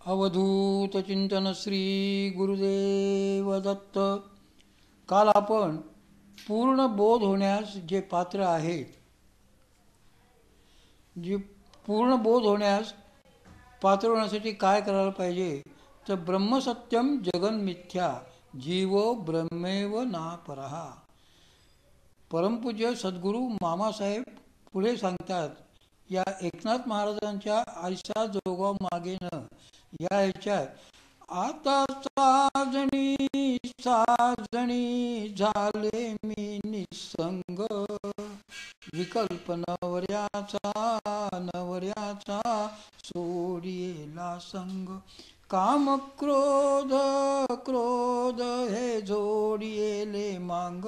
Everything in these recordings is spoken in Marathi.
अवधूत चिंतन श्री गुरुदेव दत्त. काल आपण पूर्ण बोध होण्यास जे पात्र आहेत, जे पूर्ण बोध होण्यास पात्र होण्यासाठी काय करायला पाहिजे, तर ब्रह्मसत्यम जगन मिथ्या जीव ब्रह्मेव ना परहा. परमपूज्य सद्गुरू मामासाहेब पुढे सांगतात, या एकनाथ महाराजांच्या आयसा जोगा मागे न या ह्याच्यात आता साजणी साजणी झाले मी निसंग, विकल्प नवऱ्याचा नवऱ्याचा सोडिला संग, काम क्रोध क्रोध हे जोडिले मांग,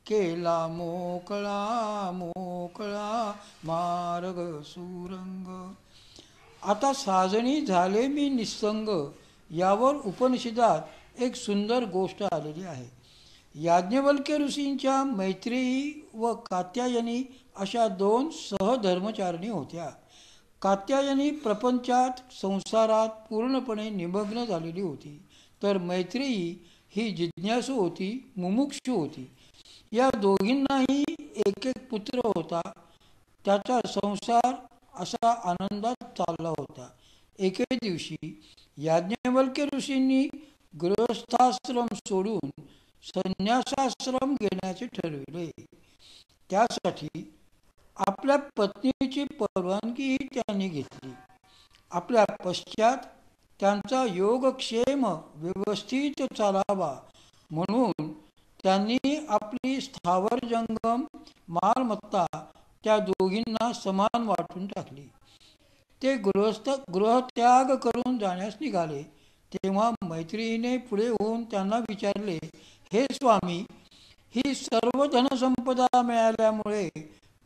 केला मोकळा मोकळा मार्ग सुरंग. आता साजणी झाले मी निसंग यावर उपनिषदात एक सुंदर गोष्ट आलेली आहे. याज्ञवल्क्य ऋषींच्या मैत्रेयी व कात्यायनी अशा दोन सहधर्मचारिणी होत्या. कात्यायनी प्रपंचात संसारात पूर्णपणे निमग्न झालेली होती, तर मैत्रेयी ही जिज्ञासू होती, मुमुक्षू होती. या दोघींनाही एक एक पुत्र होता. त्याचा संसार असा आनंदात चालला होता. एके दिवशी याज्ञवल्क्य ऋषींनी गृहस्थाश्रम सोडून संन्यासाश्रम घेण्याचे ठरविले. त्यासाठी आपल्या पत्नीची परवानगीही त्यांनी घेतली. आपल्या पश्चात त्यांचा योगक्षेम व्यवस्थित चालावा म्हणून त्यांनी आपली स्थावर जंगम मालमत्ता त्या दोघींना समान वाटून टाकली. ते गृहत्याग करून जाण्यास निघाले, तेव्हा मैत्रिणीने पुढे होऊन त्यांना विचारले, हे स्वामी, ही सर्व धनसंपदा मिळाल्यामुळे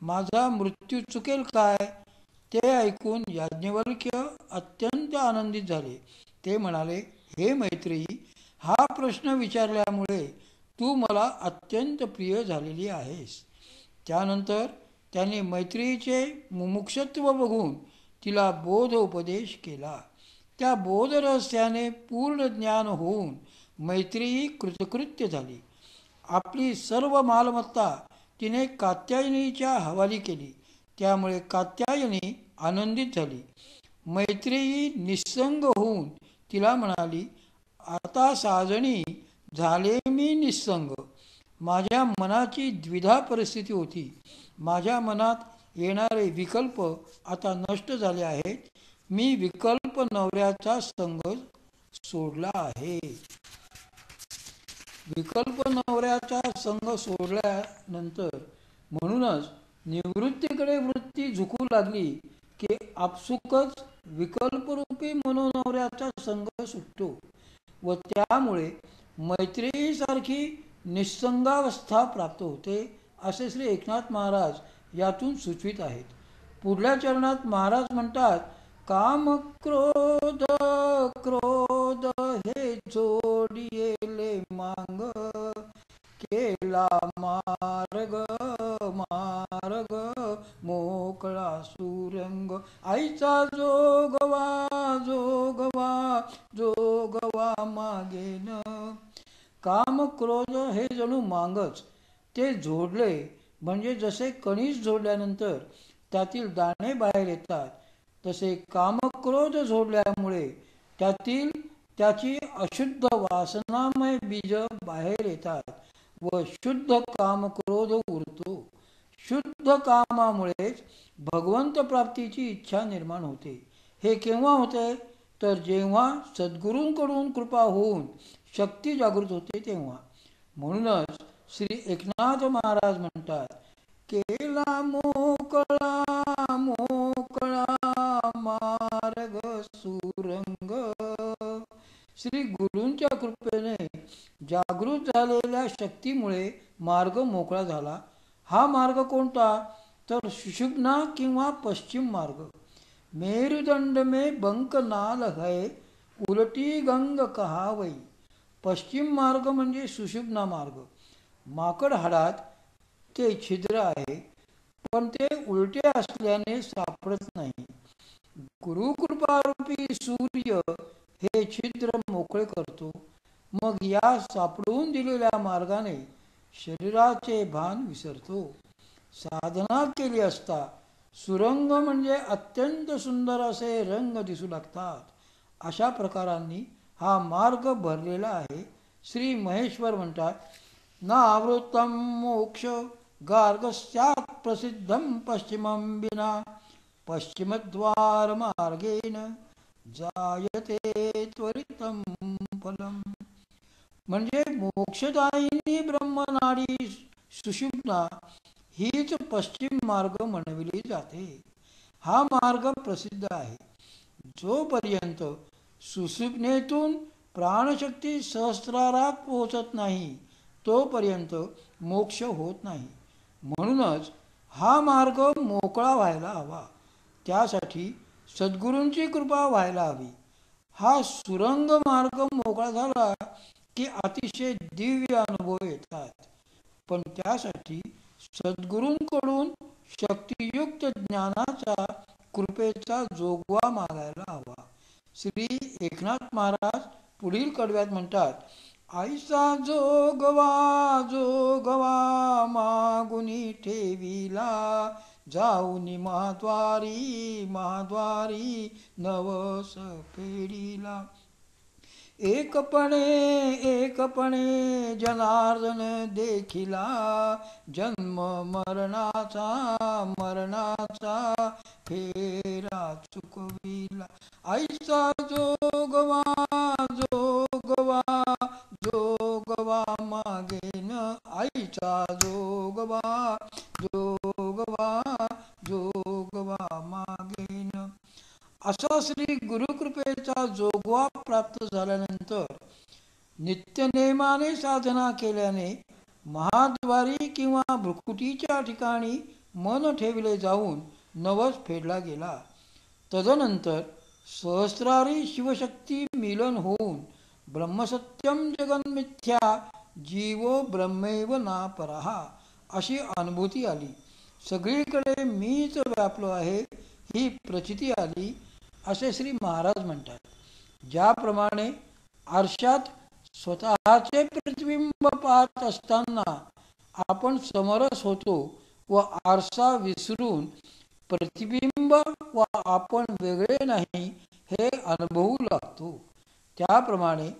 माझा मृत्यू चुकेल काय? ते ऐकून याज्ञवल्क्य अत्यंत आनंदित झाले. ते म्हणाले, हे मैत्रेयी, हा प्रश्न विचारल्यामुळे तू मला अत्यंत प्रिय झालेली आहेस. त्यानंतर त्यांनी मैत्रेयीचे मुमुक्षत्व बघून तिला बोध उपदेश केला. त्या बोधरहस्याने पूर्ण ज्ञान होऊन मैत्रेयी कृतकृत्य झाली. आपली सर्व मालमत्ता तिने कात्यायनीच्या हवाली केली. त्यामुळे कात्यायनी आनंदित झाली. मैत्रेयी निस्संग होऊन तिला म्हणाली, आता साजणी झाले मी निस्संग. माझ्या मनाची द्विधा परिस्थिती होती. माझ्या मनात येणारे विकल्प आता नष्ट झाले आहेत. मी विकल्प नवऱ्याचा संग सोडला आहे. विकल्प नवऱ्याचा संग सोडल्यानंतर म्हणूनच निवृत्तीकडे वृत्ती झुकू लागली की आपसुकच विकल्परूपी मनोनवऱ्याचा संग सुटतो व त्यामुळे मैत्रेयीसारखी निस्संगावस्था प्राप्त होते, असे श्री एकनाथ महाराज यातून सुचवित आहेत. पुढल्या चरणात महाराज म्हणतात, काम क्रोध क्रोध हे जोडिले मांग, केला मार्ग मार्ग मोकळा सुरंग, आईचा जोगवा जोगवा जोगवा मागेन. काम क्रोध हे जणू मांगच. ते जोडले म्हणजे जसे कणीस जोडल्यानंतर त्यातील दाणे बाहेर येतात, तसे कामक्रोध जोडल्यामुळे त्यातील त्याची अशुद्ध वासनामय बीज बाहेर येतात व शुद्ध कामक्रोध उरतो. शुद्ध कामामुळेच भगवंत प्राप्तीची इच्छा निर्माण होते. हे केव्हा होते? तर जेव्हा सद्गुरूंकडून कृपा होऊन शक्ती जागृत होते तेव्हा. म्हणूनच श्री एकनाथ महाराज म्हणतात, केला मोकळा मोकळा मार्ग सुरंग. श्री गुरूंच्या कृपेने जागृत झालेल्या शक्तीमुळे मार्ग मोकळा झाला. हा मार्ग कोणता? तर सुषुम्ना किंवा पश्चिम मार्ग. मेरुदंड में बंक नाल है, उलटी गंग कहावई. पश्चिम मार्ग म्हणजे सुषुम्ना मार्ग. माकड हाडात ते छिद्र आहे, पण ते उलटे असल्याने सापडत नाही. गुरुकृपारूपी सूर्य हे छिद्र मोकळे करतो. मग या सापडून दिलेल्या मार्गाने शरीराचे भान विसरतो. साधना केली असता सुरंग म्हणजे अत्यंत सुंदर असे रंग दिसू लागतात. अशा प्रकारांनी हा मार्ग भरलेला आहे. श्री महेश्वर म्हणतात, ना आवृत्तम मोक्ष गार्गस्यात् प्रसिद्धम पश्चिमं विना पश्चिमद्वार मार्गेण जायते त्वरितम फलम. म्हणजे मोक्षदायिनी ब्रह्मनाडी सुषुम्ना हीच पश्चिम मार्ग म्हणविली जाते. हा मार्ग प्रसिद्ध आहे. जोपर्यंत सुषुम्नेतून प्राणशक्ती सहस्रारात पोहोचत नाही तोपर्यंत मोक्ष होत नाही. म्हणूनच हा मार्ग मोकळा व्हायला हवा. त्यासाठी सद्गुरूंची कृपा व्हायला हवी. हा सुरंग मार्ग मोकळा झाला की अतिशय दिव्य अनुभव येतात. पण त्यासाठी सद्गुरूंकडून शक्तियुक्त ज्ञानाचा कृपेचा जोगवा मागायला हवा. श्री एकनाथ महाराज पुढील कडव्यात म्हणतात, आईचा जोगवा जोगवा मागुनी ठेविला जाऊनी महाद्वारी महाद्वारी नवस फेडिला. एकपणे जनार्दन देखिला जन्म मरणाचा मरणाचा फेरा चुकविला. आईचा जोगवा जोगवा जोगवा मागेन आईचा जोगवा जोगवा जोगवा मागेन. असा श्री गुरुकृपेचा जोगवा प्राप्त झाल्यानंतर नित्यनेमाने साधना केल्याने महाद्वारी किंवा भ्रुकुटीच्या ठिकाणी मन ठेवले जाऊन नवस फेडला गेला. तदनंतर सहस्रारी शिवशक्ती मिलन होऊन ब्रह्मसत्यम जगन्मिथ्या जीवो ब्रह्मैव ना परहा अशी अनुभूती आली. सगळीकडे मीच व्यापलो आहे ही प्रचिती आली असे श्री महाराज म्हणतात. ज्याप्रमाणे आरशात स्वतःचे प्रतिबिंब पाहत असताना आपण समरस होतो व आरसा विसरून प्रतिबिंब व आपण वेगळे नाही हे अनुभवू लागतो, त्याप्रमाणे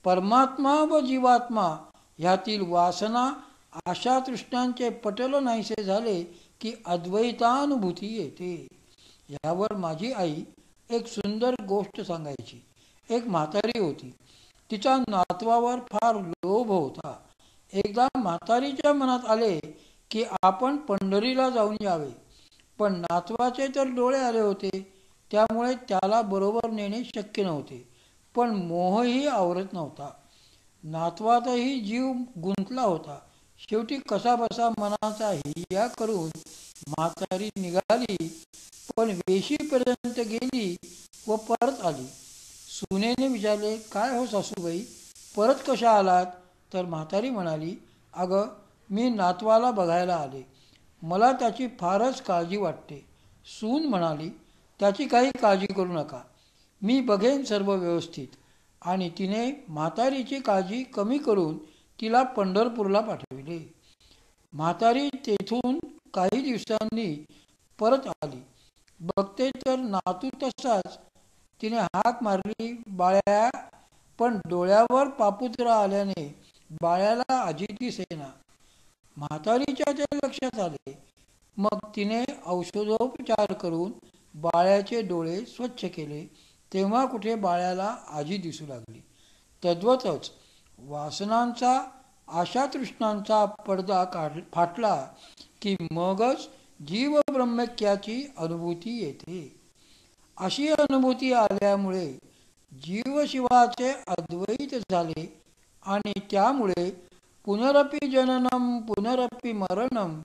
परमात्मा व जीवात्मा ह्यातील वासना आशा तृष्णांचे पटल नाहीसे झाले की अद्वैतानुभूती येते. यावर माझी आई एक सुंदर गोष्ट सांगायची. एक म्हातारी होती. तिच्या नातवावर फार लोभ होता. एकदा म्हातारीच्या मनात आले की आपण पंढरीला जाऊन यावे. पण नातवाचे तर डोळे आले होते, त्यामुळे त्याला बरोबर नेणे शक्य नव्हते. पण मोहही आवरत नव्हता. नातवातही जीव गुंतला होता. शेवटी कसाबसा मनाचा हिया करून म्हातारी निघाली. पण वेशीपर्यंत गेली व परत आली. सुनेने विचारले, काय हो सासूबाई, परत कशा आलात? तर म्हातारी म्हणाली, अगं मी नातवाला बघायला आले. मला त्याची फारच काळजी वाटते. सून म्हणाली, त्याची काही काळजी करू नका, मी बघेन सर्व व्यवस्थित. आणि तिने म्हातारीची काळजी कमी करून तिला पंढरपूरला पाठविले. म्हातारी तेथून काही दिवसांनी परत आली. बघते तर नातू तसाच. तिने हाक मारली, बाळ्या, पण डोळ्यावर पापुत्रा आल्याने बाळ्याला अजित दिसेना. म्हातारीच्या ते लक्षात आले. मग तिने औषधोपचार करून बाळ्याचे डोळे स्वच्छ केले. तेव्हा कुठे बाळ्याला आजी दिसू लागली. तद्वतच वासनांचा आशातृष्णांचा पडदा फाटला की मगच जीव ब्रह्मैक्याची अनुभूती येते. अशी अनुभूती आल्यामुळे जीवशिवाचे अद्वैत झाले आणि त्यामुळे पुनरपि जननम पुनरपि मरणम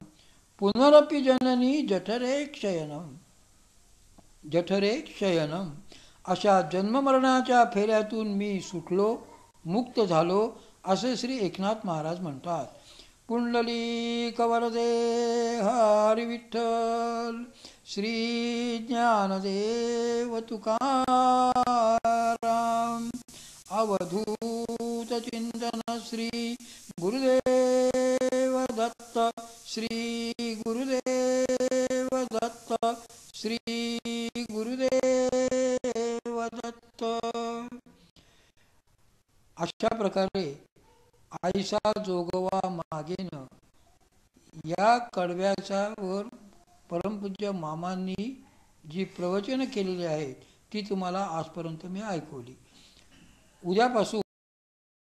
पुनरपि जननी जठरे क्षयनम अशा जन्ममरणाच्या फेऱ्यातून मी सुटलो, मुक्त झालो असे श्री एकनाथ महाराज म्हणतात. पुंडलिक वरदे हरी विठ्ठल. श्री ज्ञानदेव तुकाराम. अवधूत चिंतन श्री गुरुदेव दत्त. श्री गुरुदेव दत्त. श्री गुरुदेव दत्त. अशा प्रकारे आईसा जोगवा मागेन या कडव्याच्या वर परमपूज्य मामांनी जी प्रवचनं केलेली आहेत ती तुम्हाला आजपर्यंत मी ऐकवली. उद्यापासून